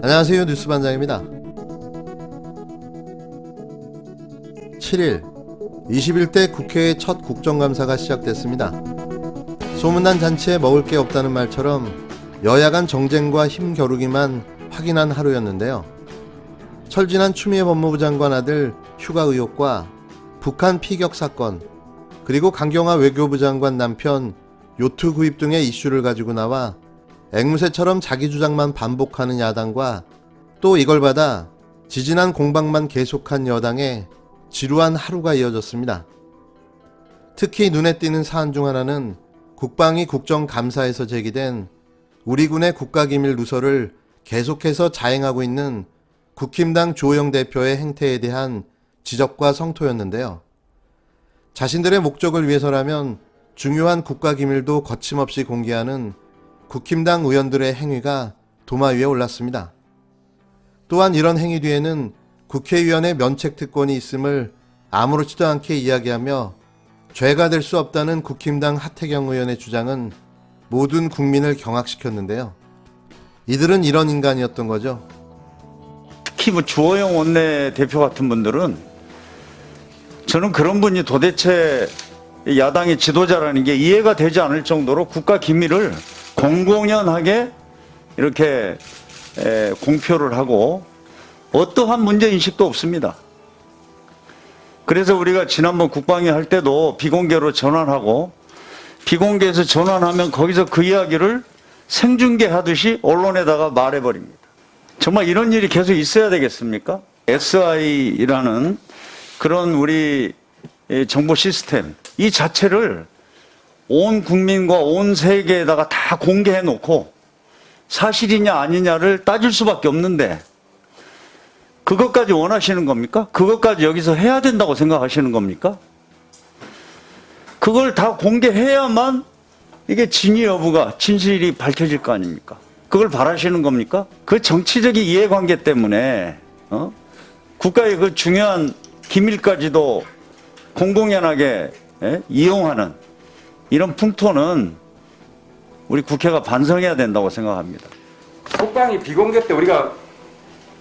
안녕하세요. 뉴스반장입니다. 7일 21대 국회의 첫 국정감사가 시작됐습니다. 소문난 잔치에 먹을 게 없다는 말처럼 여야 간 정쟁과 힘겨루기만 확인한 하루였는데요. 철진한 추미애 법무부 장관 아들 휴가 의혹과 북한 피격 사건, 그리고 강경화 외교부 장관 남편 요트 구입 등의 이슈를 가지고 나와 앵무새처럼 자기 주장만 반복하는 야당과 또 이걸 받아 지지난 공방만 계속한 여당의 지루한 하루가 이어졌습니다. 특히 눈에 띄는 사안 중 하나는 국방위 국정감사에서 제기된 우리 군의 국가기밀 누설을 계속해서 자행하고 있는 국힘당 주호영 대표의 행태에 대한 지적과 성토였는데요. 자신들의 목적을 위해서라면 중요한 국가기밀도 거침없이 공개하는 국힘당 의원들의 행위가 도마 위에 올랐습니다. 또한 이런 행위 뒤에는 국회의원의 면책특권이 있음을 아무렇지도 않게 이야기하며 죄가 될 수 없다는 국힘당 하태경 의원의 주장은 모든 국민을 경악시켰는데요. 이들은 이런 인간이었던 거죠. 특히 주호영 원내대표 같은 분들은 저는 그런 분이 도대체 야당의 지도자라는 게 이해가 되지 않을 정도로 국가 기밀을 공공연하게 이렇게 공표를 하고 어떠한 문제인식도 없습니다. 그래서 우리가 지난번 국방위 할 때도 비공개로 전환하고 비공개에서 전환하면 거기서 그 이야기를 생중계하듯이 언론에다가 말해버립니다. 정말 이런 일이 계속 있어야 되겠습니까? SI라는 그런 우리 정보 시스템 이 자체를 온 국민과 온 세계에다가 다 공개해 놓고 사실이냐 아니냐를 따질 수밖에 없는데 그것까지 원하시는 겁니까? 그것까지 여기서 해야 된다고 생각하시는 겁니까? 그걸 다 공개해야만 이게 진위 여부가 진실이 밝혀질 거 아닙니까? 그걸 바라시는 겁니까? 그 정치적인 이해관계 때문에 국가의 그 중요한 기밀까지도 공공연하게 이용하는 이런 풍토는 우리 국회가 반성해야 된다고 생각합니다. 국방위 비공개 때 우리가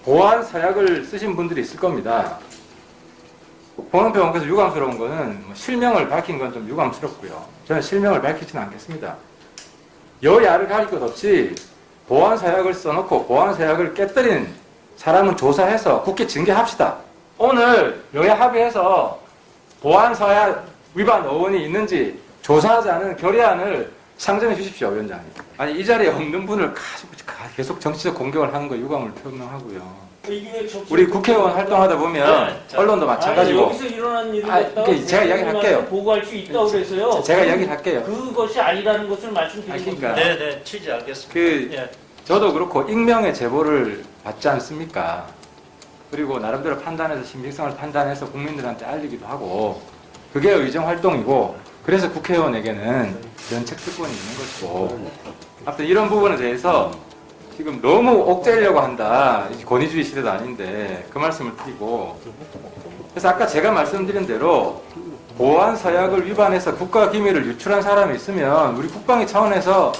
보안 서약을 쓰신 분들이 있을 겁니다. 홍영표 의원께서 유감스러운 거는 실명을 밝힌 건 좀 유감스럽고요. 저는 실명을 밝히지는 않겠습니다. 여야를 가릴 것 없이 보안 서약을 써놓고 보안 서약을 깨뜨린 사람은 조사해서 국회 징계합시다. 오늘 여야 합의해서 보안 서약 위반 어원이 있는지 조사하자는 결의안을 상정해 주십시오, 위원장님. 아니 이 자리에 없는 분을 가지고 계속 정치적 공격을 하는 거 유감을 표명하고요. 우리 국회의원 활동하다 보면 언론도 마찬가지고. 여기서 일어난 일을 갖다가 제가 이야기할게요. 보고할 수 있다고 그래서요. 제가 이야기할게요. 그것이 아니라는 것을 말씀드린 겁니다. 그러니까 취지 알겠습니다. 저도 그렇고 익명의 제보를 받지 않습니까? 그리고 나름대로 판단해서 신빙성을 판단해서 국민들한테 알리기도 하고 그게 의정 활동이고 그래서 국회의원에게는 면책특권이 있는 것이고 아무튼 이런 부분에 대해서 지금 너무 옥죄려고 한다. 권위주의 시대도 아닌데 그 말씀을 드리고 그래서 아까 제가 말씀드린 대로 보안 서약을 위반해서 국가 기밀을 유출한 사람이 있으면 우리 국방위 차원에서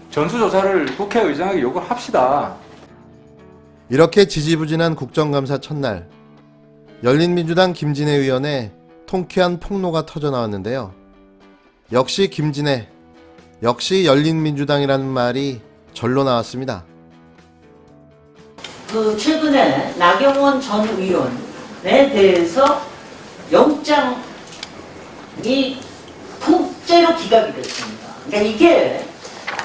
전수조사를 국회의장에게 요구합시다. 이렇게 지지부진한 국정감사 첫날, 열린민주당 김진애 의원의 통쾌한 폭로가 터져나왔는데요. 역시 김진애, 역시 열린민주당이라는 말이 절로 나왔습니다. 최근에 나경원 전 의원에 대해서 영장이 통째로 기각이 됐습니다. 그러니까 이게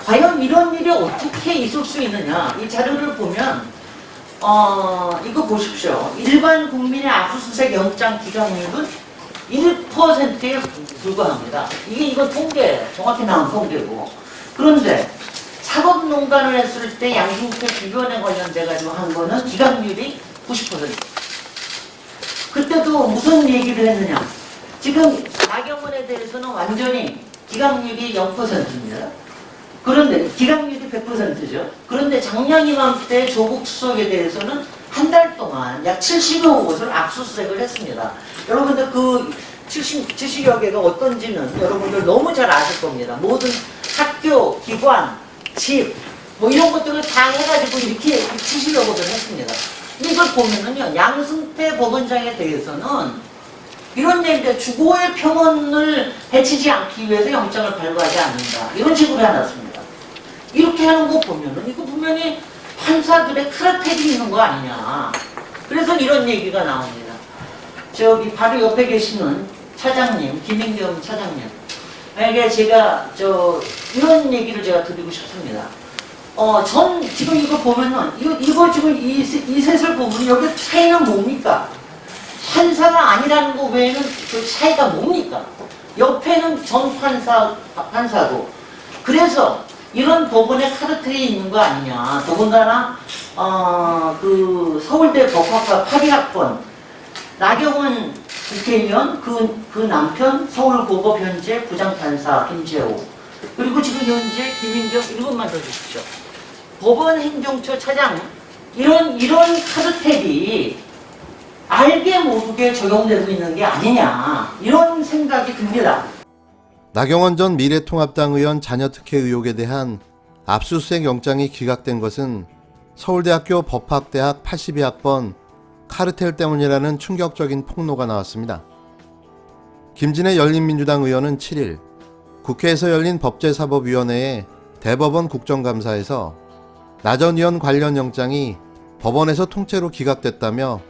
과연 이런 일이 어떻게 있을 수 있느냐. 이 자료를 보면 이거 보십시오. 일반 국민의 압수수색 영장 기각률은 1%에 불과합니다. 이건 통계, 정확히 나온 통계고. 그런데 사법농단을 했을 때 양승태 주변에 관련돼가지고 한 거는 기각률이 90%. 그때도 무슨 얘기를 했느냐. 지금 나경원에 대해서는 완전히 기각률이 0%입니다. 그런데 기각률이 100%죠. 그런데 작년 이맘때 조국 수석에 대해서는 한 달 동안 약 70여 곳을 압수수색을 했습니다. 여러분들 그 70여 개가 어떤지는 여러분들 너무 잘 아실 겁니다. 모든 학교, 기관, 집, 뭐 이런 것들을 다 해가지고 이렇게 치시려고들 했습니다. 근데 이걸 보면은요, 양승태 법원장에 대해서는 이런 얘기가 주고의 평온을 해치지 않기 위해서 영장을 발부하지 않는다. 이런 식으로 해놨습니다. 이렇게 하는 거 보면은 이거 분명히 판사들의 카르텔이 있는 거 아니냐. 그래서 이런 얘기가 나옵니다. 저기 바로 옆에 계시는 차장님, 김인겸 차장님. 만약에 제가 이런 얘기를 제가 드리고 싶습니다. 전 지금 이거 보면은 이거 지금 이 셋을 보면 여기 차이는 뭡니까? 판사가 아니라는 거 외에는 그 차이가 뭡니까? 옆에는 전 판사고. 그래서 이런 법원의 카르텔이 있는 거 아니냐. 더군다나 그 서울대 법학과 82학번 나경원 국회의원 그 남편 서울고법 현재 부장판사 김재호 그리고 지금 현재 김인경 이것만 더 주십시오. 법원 행정처 차장 이런 카르텔이 알게 모르게 적용되고 있는 게 아니냐 이런 생각이 듭니다. 나경원 전 미래통합당 의원 자녀 특혜 의혹에 대한 압수수색 영장이 기각된 것은 서울대학교 법학대학 82학번 카르텔 때문이라는 충격적인 폭로가 나왔습니다. 김진애 열린민주당 의원은 7일 국회에서 열린 법제사법위원회의 대법원 국정감사에서 나 전 의원 관련 영장이 법원에서 통째로 기각됐다며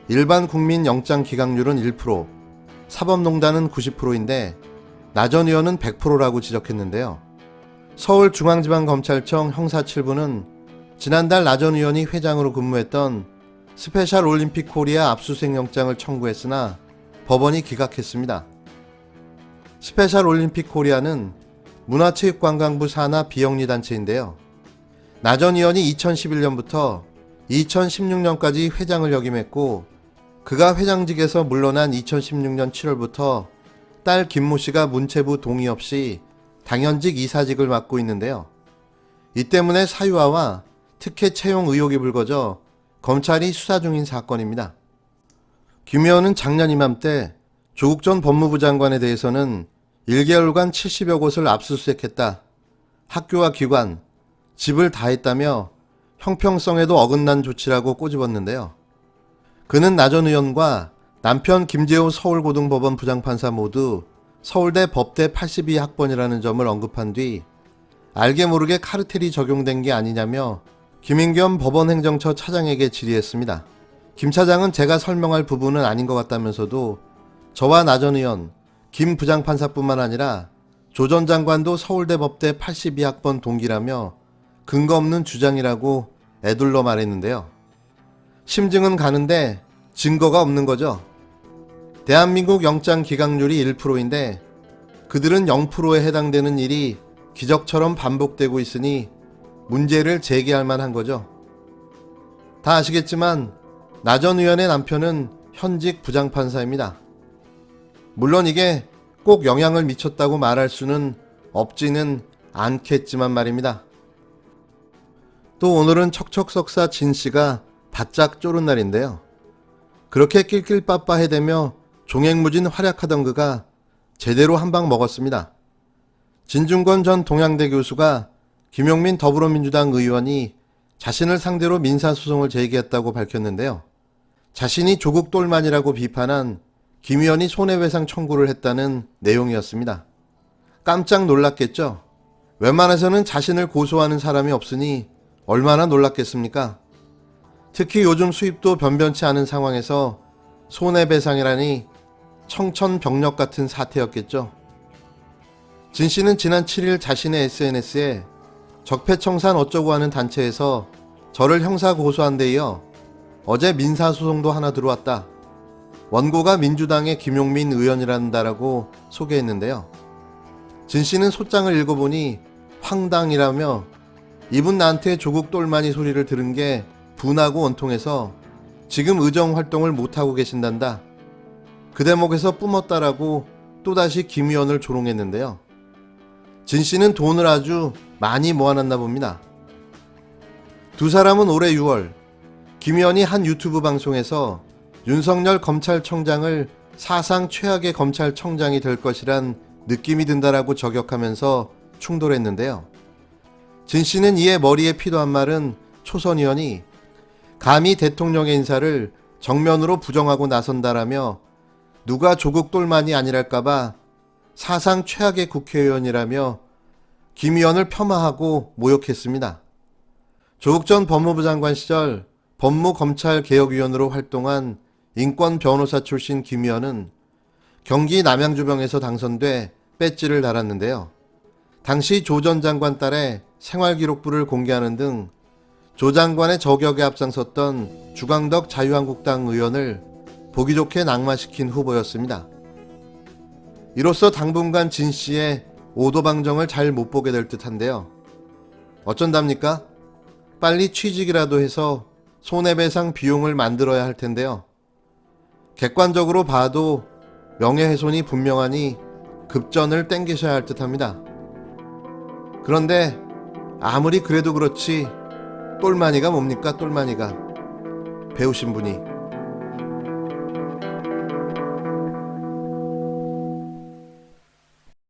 일반 국민 영장 기각률은 1%, 사법농단은 90%인데 나 전 의원은 100%라고 지적했는데요. 서울중앙지방검찰청 형사 7부는 지난달 나 전 의원이 회장으로 근무했던 스페셜 올림픽 코리아 압수수색 영장을 청구했으나 법원이 기각했습니다. 스페셜 올림픽 코리아는 문화체육관광부 산하 비영리 단체인데요. 나 전 의원이 2011년부터 2016년까지 회장을 역임했고 그가 회장직에서 물러난 2016년 7월부터 딸 김모 씨가 문체부 동의 없이 당연직 이사직을 맡고 있는데요. 이 때문에 사유화와 특혜 채용 의혹이 불거져 검찰이 수사 중인 사건입니다. 김 의원은 작년 이맘때 조국 전 법무부 장관에 대해서는 1개월간 70여 곳을 압수수색했다. 학교와 기관, 집을 다 했다며 형평성에도 어긋난 조치라고 꼬집었는데요. 그는 나 전 의원과 남편 김재호 서울고등법원 부장판사 모두 서울대 법대 82학번이라는 점을 언급한 뒤 알게 모르게 카르텔이 적용된 게 아니냐며 김인겸 법원행정처 차장에게 질의했습니다. 김 차장은 제가 설명할 부분은 아닌 것 같다면서도 저와 나 전 의원, 김 부장판사뿐만 아니라 조 전 장관도 서울대 법대 82학번 동기라며 근거 없는 주장이라고 애둘러 말했는데요. 심증은 가는데 증거가 없는 거죠. 대한민국 영장 기각률이 1%인데 그들은 0%에 해당되는 일이 기적처럼 반복되고 있으니 문제를 제기할 만한 거죠. 다 아시겠지만 나 전 의원의 남편은 현직 부장판사입니다. 물론 이게 꼭 영향을 미쳤다고 말할 수는 없지는 않겠지만 말입니다. 또 오늘은 척척석사 진 씨가 바짝 쪼른 날인데요. 그렇게 낄낄빠빠해대며 종횡무진 활약하던 그가 제대로 한 방 먹었습니다. 진중권 전 동양대 교수가 김용민 더불어민주당 의원이 자신을 상대로 민사소송을 제기했다고 밝혔는데요. 자신이 조국 똘만이라고 비판한 김 의원이 손해배상 청구를 했다는 내용이었습니다. 깜짝 놀랐겠죠? 웬만해서는 자신을 고소하는 사람이 없으니 얼마나 놀랐겠습니까? 특히 요즘 수입도 변변치 않은 상황에서 손해배상이라니 청천벽력 같은 사태였겠죠. 진 씨는 지난 7일 자신의 SNS에 적폐청산 어쩌고 하는 단체에서 저를 형사 고소한 데 이어 어제 민사소송도 하나 들어왔다. 원고가 민주당의 김용민 의원이란다라고 소개했는데요. 진 씨는 소장을 읽어보니 황당이라며 이분 나한테 조국 똘마니 소리를 들은 게 분하고 원통해서 지금 의정활동을 못하고 계신단다. 그 대목에서 뿜었다라고 또다시 김 의원을 조롱했는데요. 진 씨는 돈을 아주 많이 모아놨나 봅니다. 두 사람은 올해 6월 김 의원이 한 유튜브 방송에서 윤석열 검찰청장을 사상 최악의 검찰청장이 될 것이란 느낌이 든다라고 저격하면서 충돌했는데요. 진 씨는 이에 머리에 피도 한 말은 초선 의원이 감히 대통령의 인사를 정면으로 부정하고 나선다라며 누가 조국 똘만이 아니랄까봐 사상 최악의 국회의원이라며 김 의원을 폄하하고 모욕했습니다. 조국 전 법무부 장관 시절 법무검찰개혁위원으로 활동한 인권 변호사 출신 김 의원은 경기 남양주병에서 당선돼 배지를 달았는데요. 당시 조 전 장관 딸의 생활기록부를 공개하는 등 조 장관의 저격에 앞장섰던 주광덕 자유한국당 의원을 보기 좋게 낙마시킨 후보였습니다. 이로써 당분간 진 씨의 오도방정을 잘 못 보게 될 듯한데요. 어쩐답니까? 빨리 취직이라도 해서 손해배상 비용을 만들어야 할 텐데요. 객관적으로 봐도 명예훼손이 분명하니 급전을 땡기셔야 할 듯합니다. 그런데 아무리 그래도 그렇지 똘마니가 뭡니까? 똘마니가 배우신 분이